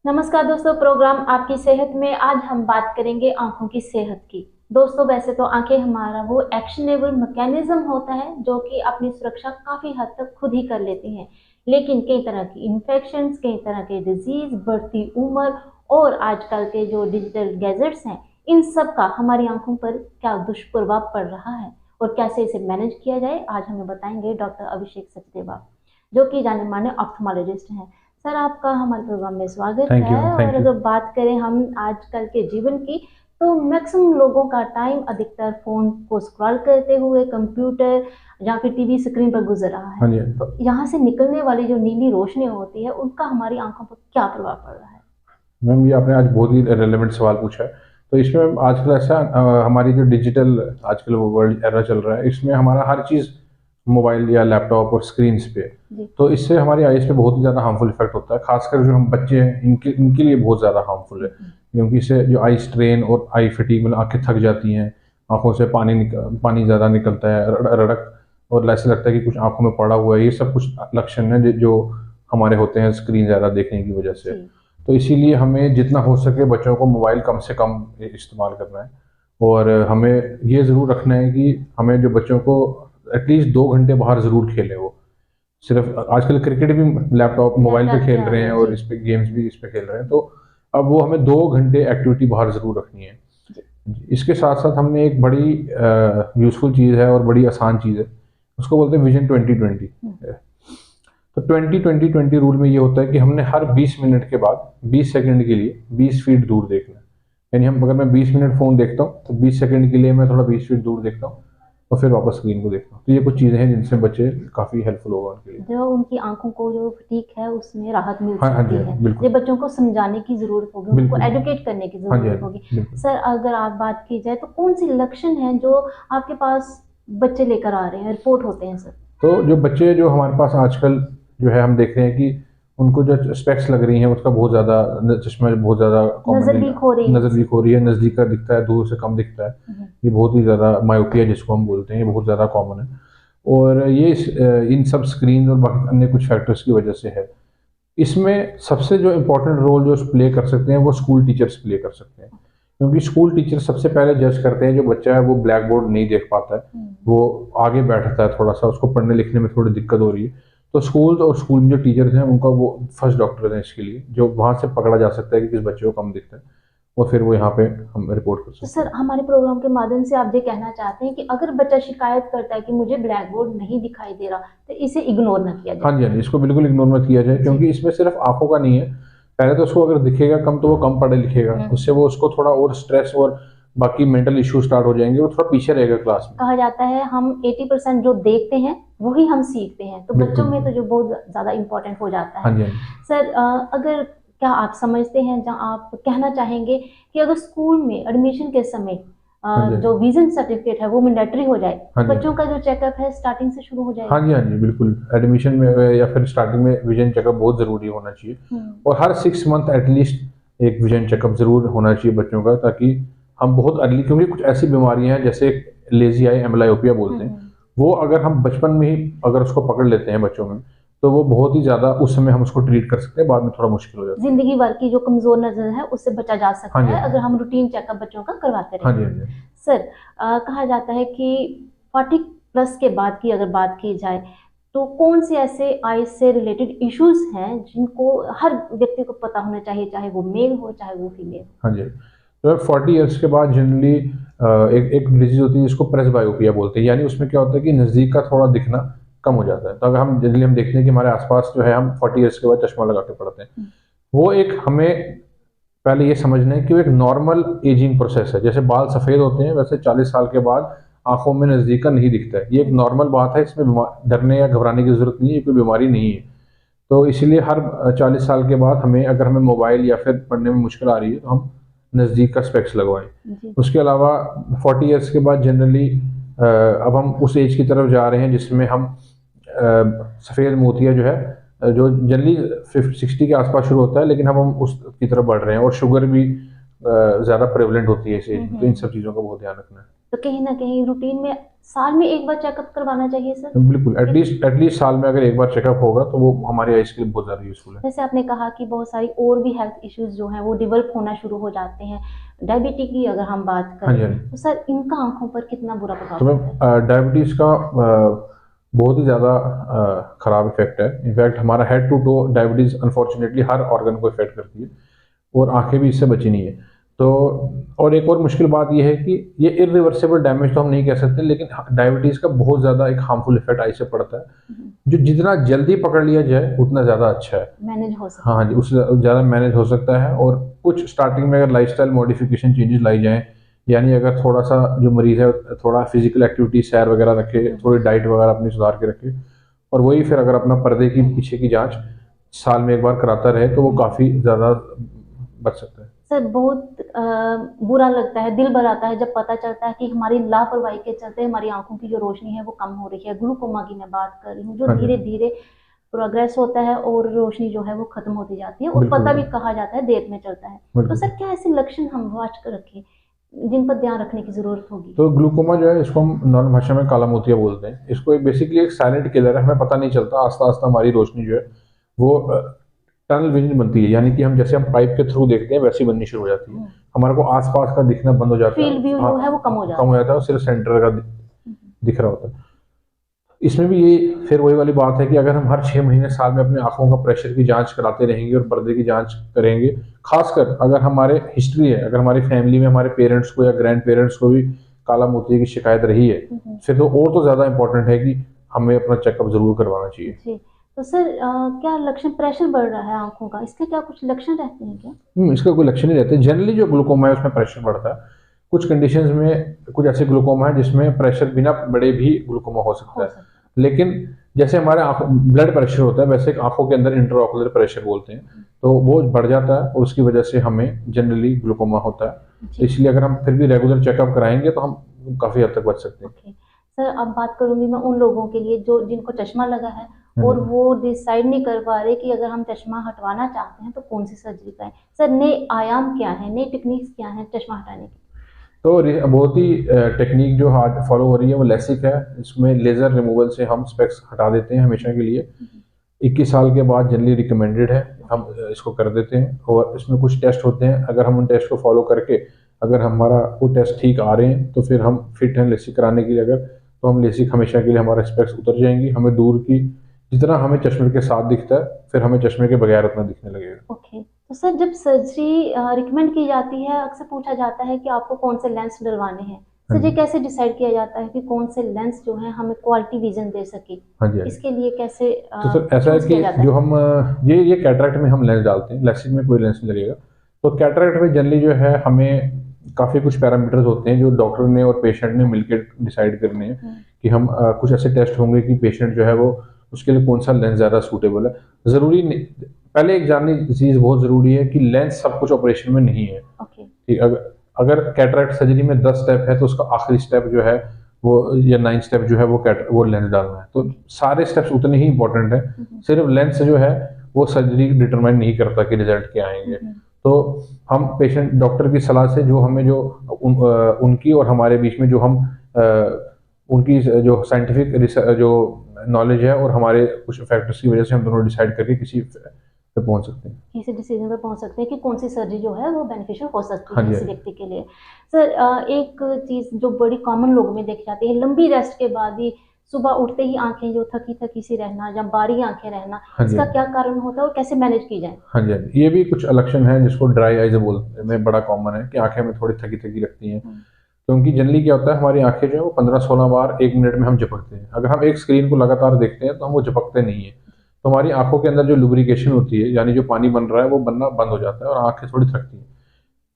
नमस्कार दोस्तों, प्रोग्राम आपकी सेहत में आज हम बात करेंगे आंखों की सेहत की। दोस्तों, वैसे तो आंखें हमारा वो एक्शनेबल मैकेनिज्म होता है जो कि अपनी सुरक्षा काफी हद तक खुद ही कर लेती हैं। लेकिन कई तरह की इन्फेक्शंस, कई तरह के डिजीज, बढ़ती उम्र और आजकल के जो डिजिटल गैजेट्स हैं, इन सब का हमारी आंखों पर क्या दुष्प्रभाव पड़ रहा है और कैसे इसे मैनेज किया जाए, आज हमें बताएंगे डॉक्टर अभिषेक सचदेवा, जो कि जाने माने ऑप्थेमोलॉजिस्ट हैं। सर, आपका हमारे प्रोग्राम में स्वागत थैंक यू। है। और थैंक यू। अगर बात करें हम आजकल के जीवन की, तो मैक्सिमम लोगों का टाइम अधिकतर फोन को स्क्रॉल करते हुए, कंप्यूटर या फिर टीवी स्क्रीन पर गुजर रहा है। हाँ जी। तो यहाँ से निकलने वाली जो नीली रोशनी होती है, उनका हमारी आंखों पर क्या प्रभाव पड़ रहा है? मैम, ये आपने आज बहुत ही रेलेवेंट सवाल पूछा है। तो इसमें मैम आजकल ऐसा हमारी जो डिजिटल आजकल वो वर्ल्ड एरा चल रहा है, इसमें हमारा हर चीज़ मोबाइल या लैपटॉप और स्क्रीन्स पे। जी। तो इससे हमारी आईज पे बहुत ही ज़्यादा हार्मफुल इफेक्ट होता है, खासकर जो हम बच्चे हैं इनके इनके लिए बहुत ज़्यादा हार्मफुल है, क्योंकि इससे जो आई स्ट्रेन और आई फटीग, मतलब आंखें थक जाती हैं, आंखों से पानी ज़्यादा निकलता है, रड़क, और ऐसा लगता है कि कुछ आंखों में पड़ा हुआ है। ये सब कुछ लक्षण हैं जो हमारे होते हैं स्क्रीन ज़्यादा देखने की वजह से। जी। तो इसीलिए हमें जितना हो सके बच्चों को मोबाइल कम से कम इस्तेमाल करना है। और हमें ये ज़रूर रखना है कि हमें जो बच्चों को एटलीस्ट 2 घंटे बाहर ज़रूर खेलें। वो सिर्फ आजकल क्रिकेट भी लैपटॉप मोबाइल पे लैपटॉप पे खेल आ रहे गया। हैं जी। और इस पे गेम्स भी इस पे खेल रहे हैं। तो अब वो हमें 2 घंटे एक्टिविटी बाहर ज़रूर रखनी है। जी। इसके साथ साथ हमने एक बड़ी यूज़फुल चीज़ है और बड़ी आसान चीज़ है, उसको बोलते हैं विजन 2020। तो 20-20-20 रूल में ये होता है कि हमने हर 20 मिनट के बाद 20 सेकंड के लिए 20 फीट दूर देखना है। यानी हम अगर मैं 20 मिनट फ़ोन देखता हूँ तो 20 सेकंड के लिए मैं थोड़ा 20 फीट दूर देखता हूँ और फिर वापस स्क्रीन को देखता हूँ। तो ये कुछ चीज़ें हैं जिनसे बच्चे काफ़ी हेल्पफुल होगा उनके लिए। जो उनकी आंखों को जो फटीक है उसमें राहत मिल हाँ हाँ जी, सकती हाँ है। जी, ये बिल्कुल। बच्चों को समझाने की जरूरत होगी, उनको बिल्कुल। एडुकेट करने की हाँ जी, हाँ जरूरत होगी। जी, बिल्कुल। सर, अगर आप बात की जाए तो कौन सी लक्षण हैं जो आपके पास बच्चे लेकर आ रहे हैं, रिपोर्ट होते हैं सर? तो जो बच्चे जो हमारे पास आजकल जो है, हम देख रहे हैं कि उनको जो स्पेक्स लग रही हैं उसका बहुत ज़्यादा, चश्मा बहुत ज़्यादा नजर कॉमनली वीक हो रही है नज़र सर। वीक हो रही है, नज़दीक का दिखता है, दूर से कम दिखता है। ये बहुत ही ज़्यादा मायोपिया जिसको हम बोलते हैं, ये बहुत ज़्यादा कॉमन है। और ये इन सब स्क्रीन और बाकी अन्य कुछ फैक्टर्स की वजह से है। इसमें सबसे जो इम्पोर्टेंट रोल जो प्ले कर सकते हैं वो स्कूल टीचर्स प्ले कर सकते हैं, क्योंकि स्कूल टीचर सबसे पहले जज करते हैं जो बच्चा है वो ब्लैक बोर्ड नहीं देख पाता है, वो आगे बैठता है, थोड़ा सा उसको पढ़ने लिखने में थोड़ी दिक्कत हो रही है। तो स्कूल में जो टीचर्स हैं उनका वो फर्स्ट डॉक्टर है इसके लिए, जो वहाँ से पकड़ा जा सकता है कि किस बच्चे को कम दिखता है, और फिर वो यहाँ पे हम रिपोर्ट कर तो सकते सर, हैं। हमारे प्रोग्राम के माध्यम से आप ये कहना चाहते हैं कि अगर बच्चा शिकायत करता है कि मुझे ब्लैक बोर्ड नहीं दिखाई दे रहा, तो इसे इग्नोर ना किया हाँ जाए? जी, हाँ जी, इसको बिल्कुल इग्नोर मत किया जाए, जी। क्योंकि इसमें सिर्फ आंखों का नहीं है। पहले तो उसको अगर दिखेगा कम तो वो कम पढ़े लिखेगा, उससे वो उसको थोड़ा और स्ट्रेस और बाकी मेंटल इश्यू स्टार्ट हो जाएंगे, वो थोड़ा पीछे रहेगा क्लास में। कहा जाता है हम 80% जो देखते हैं वही हम सीखते हैं, तो बच्चों बिल्कुल। में तो जो बहुत ज़्यादा इम्पोर्टेंट हो जाता हाँ है। जी, हाँ जी। सर, अगर क्या आप समझते हैं, जहाँ आप कहना चाहेंगे कि अगर स्कूल में एडमिशन के समय हाँ जी, हाँ जो जी। विजन सर्टिफिकेट है वो मैंडेटरी हो जाए, हाँ तो जी, हाँ बच्चों जी। का जो चेकअप है स्टार्टिंग से शुरू हो हाँ जाएगा? जी, हाँ जी, बिल्कुल। एडमिशन में या फिर स्टार्टिंग में विजन चेकअप बहुत ज़रूरी होना चाहिए। और हर 6 मंथ एटलीस्ट एक विजन चेकअप ज़रूर होना चाहिए बच्चों का, ताकि हम बहुत अर्ली, क्योंकि कुछ ऐसी बीमारियां हैं जैसे लेजी आई, एम्बलायोपिया बोलते हैं, वो अगर हम बचपन में ही अगर उसको पकड़ लेते हैं बच्चों में, तो वो बहुत ही ज़्यादा, उस समय हम उसको ट्रीट कर सकते हैं, बाद में थोड़ा मुश्किल हो जाती है। जिंदगी भर की जो कमजोर नजर है उससे बचा जा हाँ सकता जी, है हाँ अगर जी। हम रूटीन चेकअप बच्चों का करवाते हाँ जी, रहेंगे। हाँ जी। सर, कहा जाता है कि 40+ के बाद की अगर बात की जाए, तो कौन से ऐसे आई से रिलेटेड इश्यूज हैं जिनको हर व्यक्ति को पता होना चाहिए, चाहे वो मेल हो चाहे वो फीमेल हो? हाँ जी। तो 40 ईयर्स के बाद जनरली एक एक डिजीज़ होती है जिसको प्रेसबायोपिया बोलते हैं, यानी उसमें क्या होता है कि नज़दीक का थोड़ा दिखना कम हो जाता है। तो अगर हम जनरली हम देखते हैं कि हमारे आसपास जो है, हम 40 ईयर्स के बाद चश्मा लगा के पढ़ते हैं। वो एक हमें पहले ये समझना है कि वो एक नॉर्मल एजिंग प्रोसेस है। जैसे बाल सफ़ेद होते हैं, वैसे 40 साल के बाद आँखों में नज़दीक का नहीं दिखता है। ये एक नॉर्मल बात है, इसमें डरने या घबराने की ज़रूरत नहीं है, ये कोई बीमारी नहीं है। तो इसीलिए हर 40 साल के बाद हमें, अगर हमें मोबाइल या फिर पढ़ने में मुश्किल आ रही है, तो हम नज़दीक का स्पेक्स लगवाएं। जी। उसके अलावा 40 ईयर्स के बाद जनरली अब हम उस एज की तरफ जा रहे हैं जिसमें हम सफ़ेद मोतिया जो है, जो जनरली 60 के आसपास शुरू होता है, लेकिन हम उसकी तरफ बढ़ रहे हैं, और शुगर भी ज़्यादा प्रेवलेंट होती है इस एज में, तो इन सब चीज़ों का बहुत ध्यान रखना है। तो कहीं ना कहीं रूटीन में साल में एक बार चेकअप करवाना चाहिए सर। बिल्कुल, एटलीस्ट साल में अगर एक बार चेकअप होगा तो वो हमारी आइज़ के लिए बहुत ज़्यादा यूज़फुल है। जैसे आपने कहा कि बहुत सारी और भी हेल्थ इश्यूज जो हैं वो डेवलप होना शुरू हो जाते हैं। डायबिटीज की अगर हम बात हाँ जी, करें हाँ जी। तो सर इनका आंखों पर कितना बुरा प्रभाव तो पड़ता है? मैम डायबिटीज़ का बहुत ही ज़्यादा ख़राब इफ़ेक्ट है। इनफैक्ट हमारा head to toe diabetes unfortunately हर ऑर्गन को इफ़ेक्ट करती है और आँखें भी इससे बची नहीं है। तो और एक और मुश्किल बात ये है कि ये इर्रिवर्सिबल डैमेज तो हम नहीं कह सकते, लेकिन डायबिटीज़ का बहुत ज़्यादा एक हार्मफुल इफ़ेक्ट आई से पड़ता है, जो जितना जल्दी पकड़ लिया जाए उतना ज़्यादा अच्छा है। मैनेज हो सकता हाँ जी, उससे ज़्यादा मैनेज हो सकता है। और कुछ स्टार्टिंग में अगर लाइफ़स्टाइल मॉडिफ़िकेशन चेंजेस लाई जाएँ, यानी अगर थोड़ा-सा जो मरीज़ है थोड़ा फ़िज़िकल एक्टिविटी सैर वगैरह रखे, थोड़ी डाइट वगैरह अपनी सुधार के रखे, और वही फिर अगर अपना पर्दे की पीछे की जाँच साल में एक बार कराता रहे तो वो काफ़ी ज़्यादा बच सकता है। सर बहुत बुरा लगता है, दिल भर आता है जब पता चलता है कि हमारी लापरवाही के चलते हमारी आंखों की जो रोशनी है वो कम हो रही है। ग्लूकोमा की मैं बात कर रही हूँ, जो हाँ जी, धीरे धीरे प्रोग्रेस होता है और रोशनी जो है वो खत्म होती जाती है और बिल्कुल, पता भी बिल्कुल, कहा जाता है देर में चलता है। तो बिल्कुल। सर क्या ऐसे लक्षण हम वाच कर रखें जिन पर ध्यान रखने की जरूरत होगी? तो ग्लूकोमा जो है इसको हम नॉर्मल भाषा में काला मोतिया बोलते हैं। इसको एक बेसिकली एक साइलेंट किलर है, हमें पता नहीं चलता, आस्ता-आस्ता हमारी रोशनी जो है वो टनल विज़न बनती है, यानी कि हम जैसे हम पाइप के थ्रू देखते हैं वैसी बननी शुरू हो जाती है। हमारे को आस-पास का दिखना बंद हो जाता है। फील्ड व्यू हाँ, जो है वो कम हो कम जाता हो है। जाता है और सिर्फ सेंटर का दिख रहा होता है। इसमें भी ये फिर वही वाली बात है कि अगर हम हर 6 महीने साल में अपनी आँखों का प्रेशर की जाँच कराते रहेंगे और पर्दे की जाँच करेंगे, ख़ासकर अगर हमारे हिस्ट्री है, अगर हमारी फैमिली में हमारे पेरेंट्स को या ग्रैंड पेरेंट्स को भी काला मोतिया की शिकायत रही है, फिर तो और तो ज़्यादा इम्पोर्टेंट है कि हमें अपना चेकअप ज़रूर करवाना चाहिए। जी। तो सर क्या लक्षण, प्रेशर बढ़ रहा है आंखों का, इसके क्या कुछ लक्षण रहते हैं क्या? इसका कोई लक्षण नहीं रहते। जनरली जो ग्लूकोमा है उसमें प्रेशर बढ़ता है। कुछ कंडीशंस में कुछ ऐसे ग्लूकोमा है जिसमें प्रेशर बिना बढ़े भी ग्लूकोमा हो सकता हो है। सकता है। लेकिन जैसे हमारे आँखों ब्लड प्रेशर होता है, वैसे आँखों के अंदर इंट्राओकुलर प्रेशर बोलते हैं। तो वो बढ़ जाता है और उसकी वजह से हमें जनरली ग्लूकोमा होता है। तो जी। इसलिए अगर हम फिर भी रेगुलर चेकअप कराएँगे तो हम काफ़ी हद तक बच सकते हैं। ओके। सर अब बात करूँगी मैं उन लोगों के लिए जो जिनको चश्मा लगा है और हुँ। वो डिसाइड नहीं कर पा रहे कि अगर हम चश्मा हटवाना चाहते हैं तो कौन-सी सर्जरी कराएँ? सर नए आयाम क्या हैं, नई टेक्निक्स क्या हैं चश्मा हटाने की? तो बहुत ही टेक्निक जो आज फॉलो हो रही है वो लेसिक है। इसमें लेज़र रिमूवल से हम स्पेक्स हटा देते हैं हमेशा के लिए। 21 साल के बाद जनरली रिकमेंडेड है, हम इसको कर देते हैं। और इसमें कुछ टेस्ट होते हैं, अगर हम उन टेस्ट को फॉलो करके अगर हमारा वो टेस्ट ठीक आ रहे हैं तो फिर हम फिट हैं लेसिक कराने के लिए। अगर तो हम लेसिक हमेशा के लिए हमारे स्पेक्स उतर जाएंगी, हमें दूर की जितना हमें चश्मे के साथ दिखता है फिर हमें चश्मे के बगैर उतना दिखने लगेगा। ओके। तो सर जब सर्जरी रिकमेंड की जाती है, अक्सर पूछा जाता है कि आपको कौन से लेंस डलवाने हैं। हाँ सर ये जी, कैसे डिसाइड किया जाता है कि कौन से लेंस जो हैं हमें क्वालिटी विज़न दे सके? हाँ जी, हाँ जी। इसके लिए कैसे तो सर ऐसा है चूज़ कि किया जाता जो है? हम ये कैटरैक्ट में हम लेंस डालते हैं, लेसिक में कोई लेंस नहीं लगेगा। तो कैटरैक्ट में जनरली जो है हमें काफ़ी कुछ पैरामीटर्स होते हैं जो डॉक्टर ने और पेशेंट ने मिलकर डिसाइड करने हैं हुँ। कि हम कुछ ऐसे टेस्ट होंगे कि पेशेंट जो है वो उसके लिए कौन सा लेंस ज़्यादा सूटेबल है। ज़रूरी नहीं, पहले एक जानने की चीज़ बहुत ज़रूरी है कि लेंस सब कुछ ऑपरेशन में नहीं है। ओके। ठीक, अगर अगर कैटरैक्ट सर्जरी में 10 स्टेप है तो उसका आखिरी स्टेप जो है वो या 9 स्टेप जो है वो लेंस डालना है। तो सारे स्टेप्स उतने ही इंपॉर्टेंट हैं। हुँ, हुँ। सिर्फ लेंस जो है वो सर्जरी डिटरमाइन नहीं करता कि रिजल्ट क्या आएंगे। हुँ, हुँ। तो हम पेशेंट डॉक्टर की सलाह से जो हमें जो उनकी और हमारे बीच में जो हम उनकी जो साइंटिफिक जो नॉलेज है और हमारे कुछ फैक्टर्स की वजह से हम दोनों डिसाइड करके किसी पे पहुंच सकते हैं। किसी डिसीजन पे पहुँच सकते हैं कि कौन-सी सर्जरी जो है वो बेनिफिशियल हो सकती हाँ है जी, हाँ किसी जी। व्यक्ति के लिए। सर एक चीज़ जो बड़ी कॉमन लोगों में देखी जाती है, लंबी रेस्ट के बाद ही सुबह उठते ही आँखें जो थकी-थकी सी रहना या बारी आँखें रहना, हाँ जी, इसका हाँ जी। क्या कारण होता है और कैसे मैनेज की जाए? हाँ जी, हाँ जी। ये भी कुछ लक्षण है जिसको ड्राई आइज़ बोलते हैं, बड़ा कॉमन है कि आँखें हमें थोड़ी थकी-थकी लगती हैं। हुँ। क्योंकि जनरली क्या होता है हमारी आँखें जो है वो 15-16 बार 1 मिनट में हम झपकते हैं। अगर हम एक स्क्रीन को लगातार देखते हैं तो हम वो झपकते नहीं हैं। तो हमारी आँखों के अंदर जो लुब्रिकेशन होती है, यानी जो पानी बन रहा है वो बनना बंद हो जाता है और आँखें थोड़ी थकती हैं।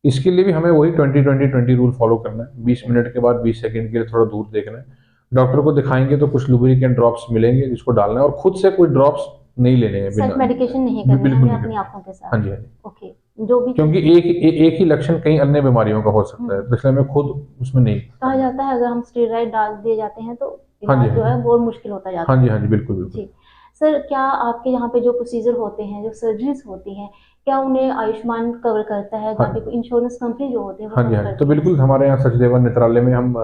इसके लिए भी हमें वही 20-20-20 रूल फॉलो करना है। 20 मिनट के बाद 20 सेकंड के लिए थोड़ा दूर देखना है। डॉक्टर को दिखाएँगे तो कुछ लुब्रिकेंट ड्रॉप्स मिलेंगे जिसको डालना है और खुद से कोई ड्रॉप्स नहीं लेने हैं सेल्फ बिना। मेडिकेशन नहीं करनी है बिल्कुल हमें नहीं अपनी करना। आँखों के साथ। हाँ जी, हाँ जी। ओके, जो भी क्योंकि चीज़ एक ही लक्षण कई अन्य बीमारियों का हो सकता है, हुँ। तो इसलिए हमें खुद उसमें नहीं कहा करना। जाता है अगर हम स्टेरॉइड डाल दिए जाते हैं तो हाँ जी, इलाज हाँ जो है जी। वो और मुश्किल होता हाँ जाता जी, है। हाँ जी, बिल्कुल, बिल्कुल। जी। सर क्या आपके यहाँ पे जो प्रोसीजर होते हैं, जो सर्जरीज होती हैं, क्या उन्हें आयुष्मान कवर करता है, या हाँ फिर इंश्योरेंस कंपनी जो होते हैं वो हाँ जी, कवर हाँ जी। तो करती है? बिल्कुल हमारे यहाँ सचदेवा नेत्रालय में हम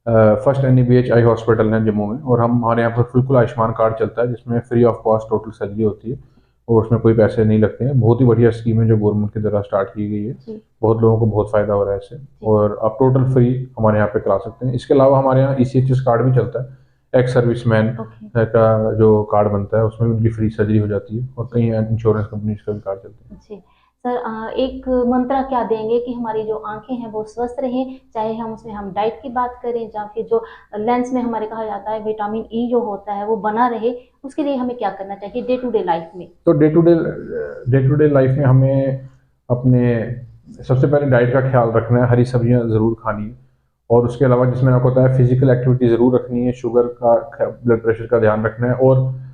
फर्स्ट NABH आई हॉस्पिटल है जम्मू में, और हम हमारे यहाँ पर बिल्कुल आयुष्मान कार्ड चलता है जिसमें free of cost total surgery होती है, और उसमें कोई पैसे नहीं लगते हैं। बहुत ही बढ़िया स्कीम है जो गवर्नमेंट की द्वारा स्टार्ट की गई है। जी बहुत लोगों को बहुत फ़ायदा हो रहा है इससे, जी। और आप टोटल फ्री हमारे यहाँ पे करा सकते हैं। इसके अलावा हमारे यहाँ ECHS कार्ड भी चलता है, एक्स सर्विसमैन ओके। का जो कार्ड बनता है उसमें भी उनकी फ्री सर्जरी हो जाती है, और कई इंश्योरेंस कंपनीज का भी कार्ड चलता है। जी सर, एक मंत्रा क्या देंगे कि हमारी जो आंखें हैं वो स्वस्थ रहें, चाहे हम उसमें हम डाइट की बात करें या फिर जो लेंस में हमारे कहा जाता है विटामिन ई जो होता है वो बना रहे, उसके लिए हमें क्या करना चाहिए डे टू डे लाइफ में? तो डे टू डे लाइफ में हमें अपने सबसे पहले डाइट का ख्याल रखना है, हरी सब्जियां ज़रूर खानी है, और उसके अलावा जिसमें आपको बताया फिजिकल एक्टिविटी ज़रूर रखनी है, शुगर का ब्लड प्रेशर का ध्यान रखना है, और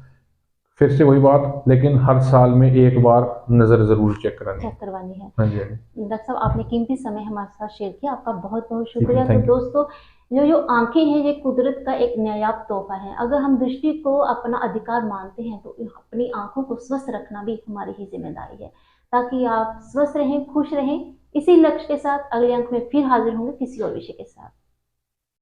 फिर से वही बात, लेकिन हर साल में एक बार नज़र ज़रूर चेक करानी है। चेक करवानी है। हाँ जी, हाँ जी। डॉक्टर साहब आपने कीमती समय हमारे साथ शेयर किया, आपका बहुत बहुत ठीक है, शुक्रिया। तो थैंक यू। दोस्तों, जो जो आंखें हैं ये कुदरत का एक नायाब तोहफा है। अगर हम दृष्टि को अपना अधिकार मानते हैं तो अपनी आंखों को स्वस्थ रखना भी हमारी ही जिम्मेदारी है, ताकि आप स्वस्थ रहें, खुश रहें। इसी लक्ष्य के साथ अगले अंक में फिर हाजिर होंगे किसी और विषय के साथ।